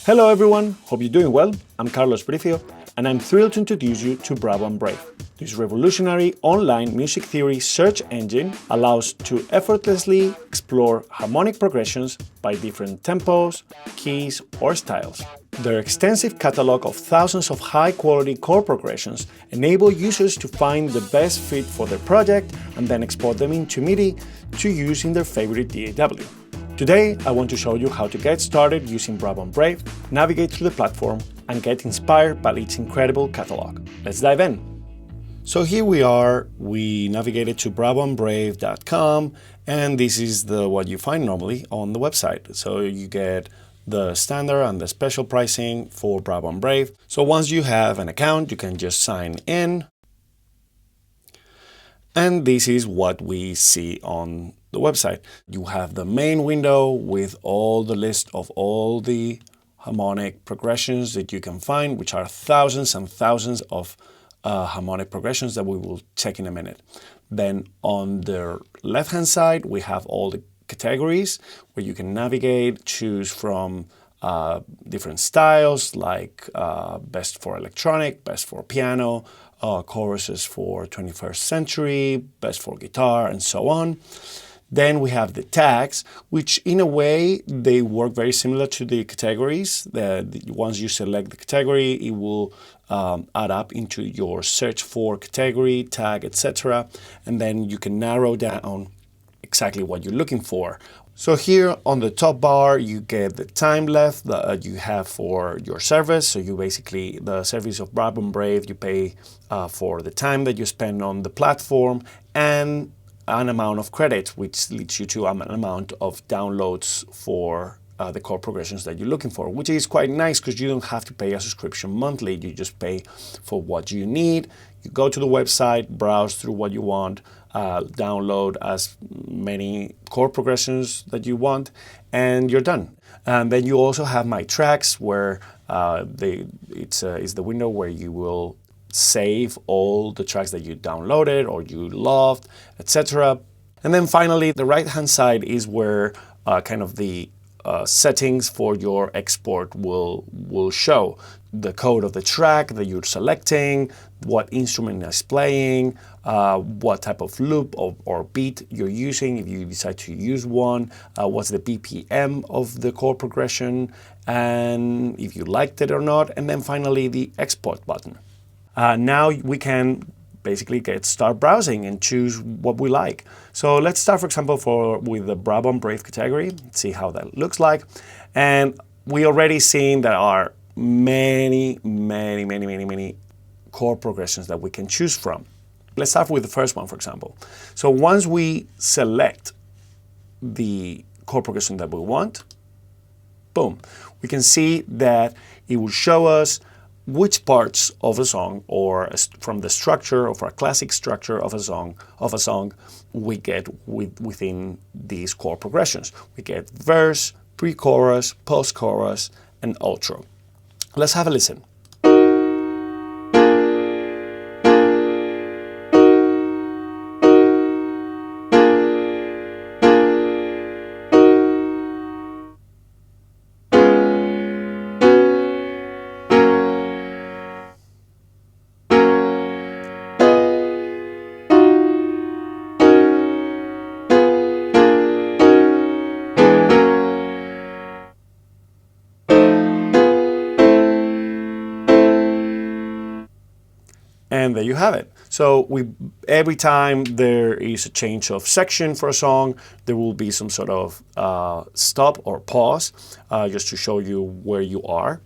Hello everyone, hope you're doing well. I'm Carlos Bricio, and I'm thrilled to introduce you to Bravo and Brave. This revolutionary online music theory search engine allows to effortlessly explore harmonic progressions by different tempos, keys, or styles. Their extensive catalog of thousands of high-quality chord progressions enable users to find the best fit for their project and then export them into MIDI to use in their favorite DAW. Today, I want to show you how to get started using Bravo and Brave, navigate through the platform, and get inspired by its incredible catalog. Let's dive in. So here we are, we navigated to bravoandbrave.com, and this is what you find normally on the website. So you get the standard and the special pricing for Bravo and Brave. So once you have an account, you can just sign in. And this is what we see on the website. You have the main window with all the list of all the harmonic progressions that you can find, which are thousands and thousands of harmonic progressions that we will check in a minute. Then on the left-hand side, we have all the categories where you can navigate, choose from different styles like best for electronic, best for piano, choruses for 21st century, best for guitar, and so on. Then we have the tags, which in a way, they work very similar to the categories. Once you select the category, it will add up into your search for category, tag, etc. And then you can narrow down exactly what you're looking for. So here on the top bar, you get the time left that you have for your service. So you basically, the service of Bravo and Brave, you pay for the time that you spend on the platform and an amount of credits, which leads you to an amount of downloads for the chord progressions that you're looking for, which is quite nice because you don't have to pay a subscription monthly. You just pay for what you need. You go to the website, browse through what you want, download as many chord progressions that you want, and you're done. And then you also have My Tracks, where it's the window where you will save all the tracks that you downloaded or you loved, etc. And then finally, the right-hand side is where kind of the settings for your export will show. The code of the track that you're selecting, what instrument is playing, what type of loop or beat you're using if you decide to use one, what's the BPM of the chord progression, and if you liked it or not, and then finally the export button. Now we can basically start browsing and choose what we like. So let's start, for example, with the Bravo and Brave category, see how that looks like. And we already seen there are many chord progressions that we can choose from. Let's start with the first one, for example. So once we select the chord progression that we want, boom, we can see that it will show us which parts of a song, or from the structure of a classic structure of a song, we get within these chord progressions. We get verse, pre-chorus, post-chorus, and outro. Let's have a listen. And there you have it. So every time there is a change of section for a song, there will be some sort of stop or pause just to show you where you are.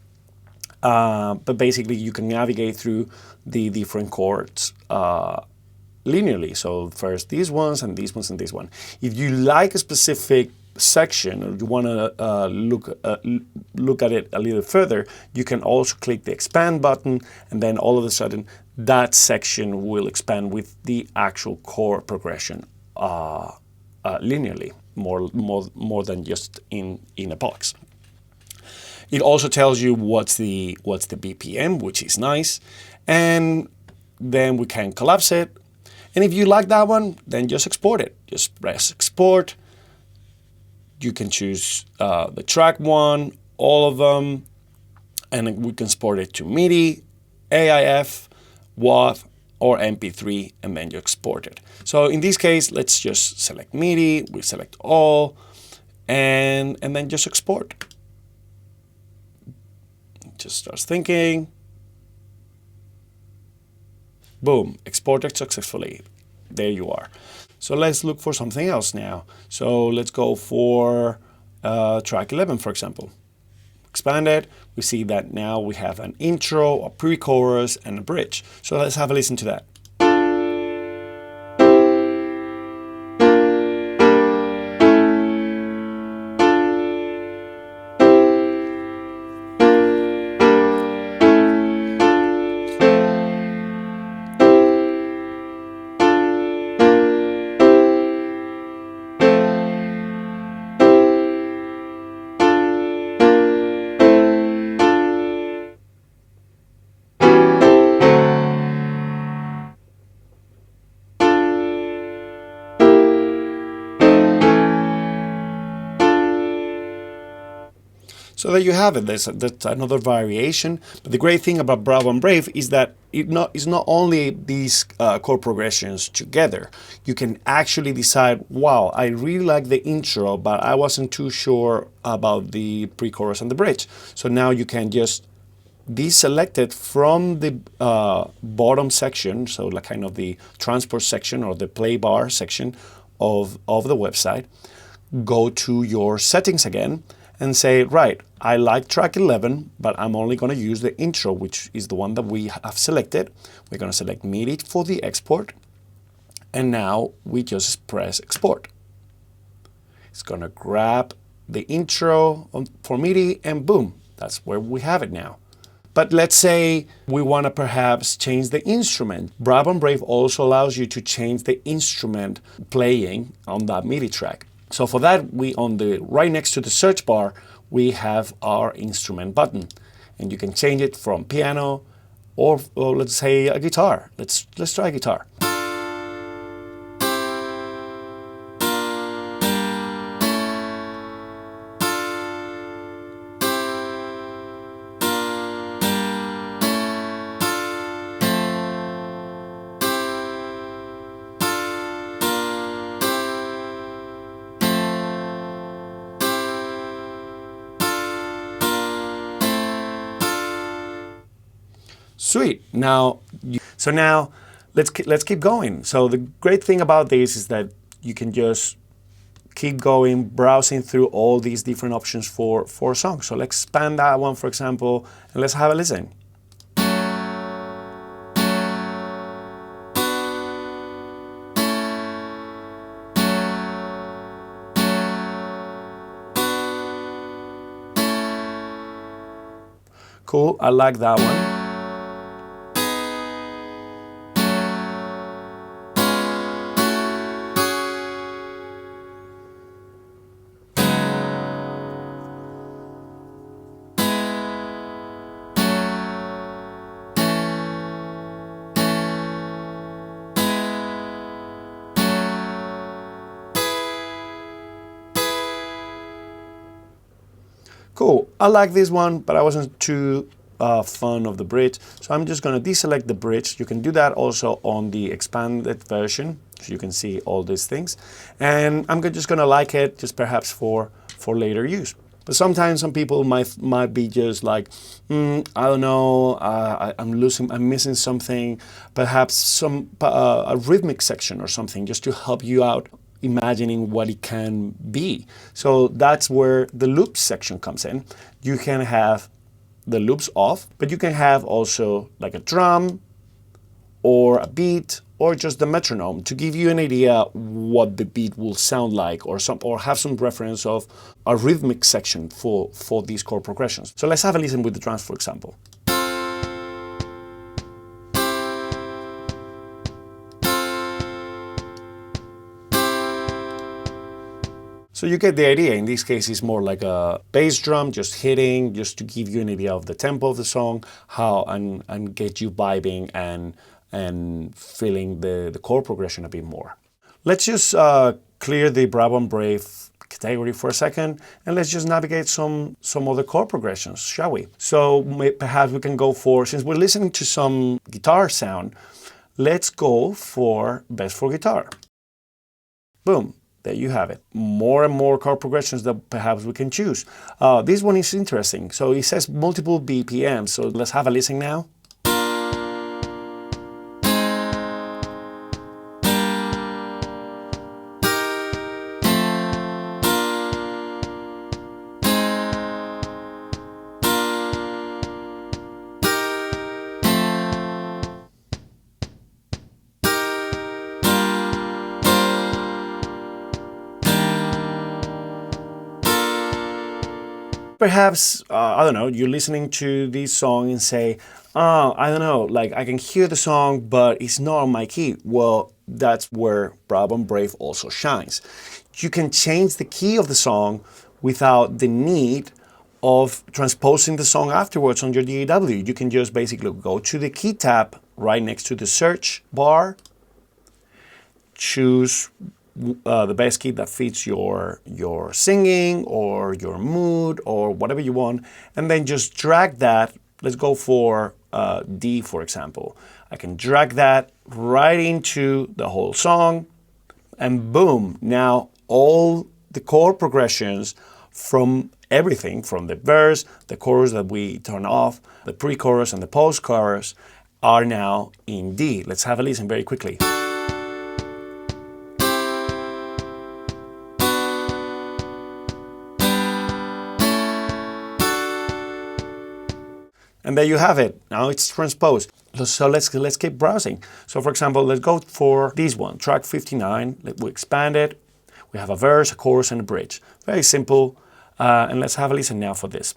But basically, you can navigate through the different chords linearly. So first these ones and these ones and this one. If you like a specific section or you want to look at it a little further, you can also click the expand button, and then all of a sudden that section will expand with the actual chord progression linearly, more than just in a box. It also tells you what's the BPM, which is nice, and then we can collapse it. And if you like that one, then just export it. Just press export. You can choose the track one, all of them, and we can export it to MIDI, AIF, WAV, or MP3, and then you export it. So in this case, let's just select MIDI, we select all, and then just export. It just starts thinking. Boom, exported successfully. There you are. So let's look for something else now. So let's go for track 11, for example. Expand it, we see that now we have an intro, a pre-chorus, and a bridge. So let's have a listen to that. So there you have it. That's another variation. But the great thing about Bravo and Brave is that it's not only these chord progressions together. You can actually decide, wow, I really like the intro, but I wasn't too sure about the pre-chorus and the bridge. So now you can just deselect it from the bottom section, so like kind of the transport section or the play bar section of the website. Go to your settings again and say, right, I like track 11, but I'm only going to use the intro, which is the one that we have selected. We're going to select MIDI for the export. And now we just press export. It's going to grab the intro for MIDI, and boom, that's where we have it now. But let's say we want to perhaps change the instrument. Bravo and Brave also allows you to change the instrument playing on that MIDI track. So for that, right next to the search bar, we have our instrument button. And you can change it from piano or let's say a guitar. Let's try guitar. Sweet. Now let's keep going. So the great thing about this is that you can just keep going, browsing through all these different options for a song. So let's expand that one, for example, and let's have a listen. Cool, I like that one. Cool, I like this one, but I wasn't too fond of the bridge. So I'm just gonna deselect the bridge. You can do that also on the expanded version, so you can see all these things. And I'm just gonna like it, just perhaps for later use. But sometimes some people might be just like, I don't know, I'm missing something, perhaps a rhythmic section or something, just to help you out imagining what it can be. So that's where the loops section comes in. You can have the loops off, but you can have also like a drum or a beat or just the metronome to give you an idea what the beat will sound like, or have some reference of a rhythmic section for these chord progressions. So let's have a listen with the drums, for example. So you get the idea. In this case, it's more like a bass drum, just hitting, just to give you an idea of the tempo of the song, and get you vibing and feeling the chord progression a bit more. Let's just clear the Bravo and Brave category for a second, and let's just navigate some other chord progressions, shall we? So perhaps we can go for, since we're listening to some guitar sound, let's go for best for guitar. Boom, there you have it. More and more chord progressions that perhaps we can choose. This one is interesting. So it says multiple BPMs, so let's have a listen now. Perhaps, I don't know, you're listening to this song and say, oh, I don't know, like I can hear the song, but it's not on my key. Well, that's where Bravo and Brave also shines. You can change the key of the song without the need of transposing the song afterwards on your DAW. You can just basically go to the key tab right next to the search bar, choose the best key that fits your singing or your mood or whatever you want, and then just drag that. Let's go for D, for example. I can drag that right into the whole song, and boom, now all the chord progressions from everything, from the verse, the chorus that we turn off, the pre-chorus and the post-chorus, are now in D. Let's have a listen very quickly. And there you have it. Now it's transposed. So let's keep browsing. So for example, let's go for this one, track 59. We expand it. We have a verse, a chorus, and a bridge. Very simple. And let's have a listen now for this.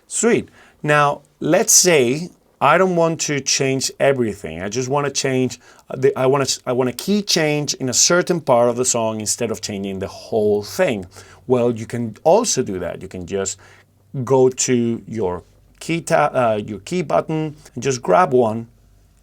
Sweet. Now, let's say I don't want to change everything. I just want to change, I want a key change in a certain part of the song instead of changing the whole thing. Well, you can also do that. You can just go to your key button and just grab one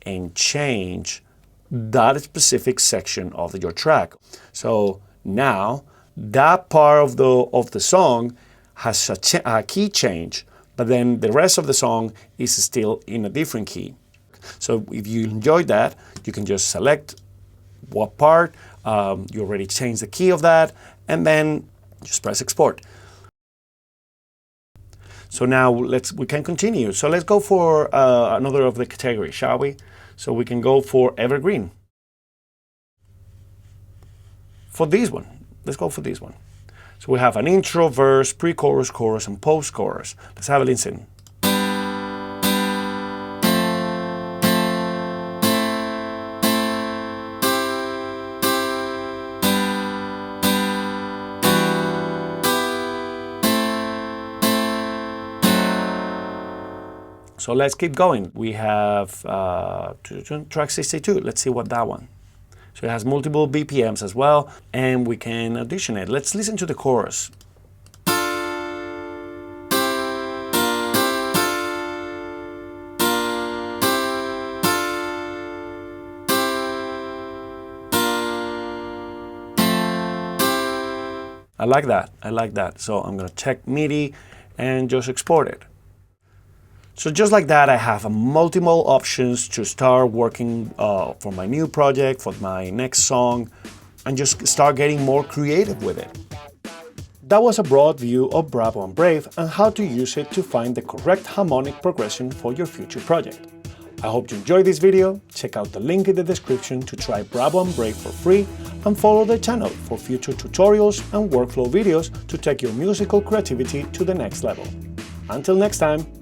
and change that specific section of your track. So now that part of the song has a key change, but then the rest of the song is still in a different key. So if you enjoyed that, you can just select what part, you already changed the key of that, and then just press export. So now we can continue. So let's go for another of the categories, shall we? So we can go for evergreen. For this one, let's go for this one. So we have an intro, verse, pre-chorus, chorus, and post-chorus. Let's have a listen. So let's keep going. We have track 62. Let's see what that one. So it has multiple BPMs as well, and we can audition it. Let's listen to the chorus. I like that. I like that. So I'm going to check MIDI and just export it. So just like that, I have multiple options to start working for my new project, for my next song, and just start getting more creative with it. That was a broad view of Bravo and Brave and how to use it to find the correct harmonic progression for your future project. I hope you enjoyed this video. Check out the link in the description to try Bravo and Brave for free and follow the channel for future tutorials and workflow videos to take your musical creativity to the next level. Until next time!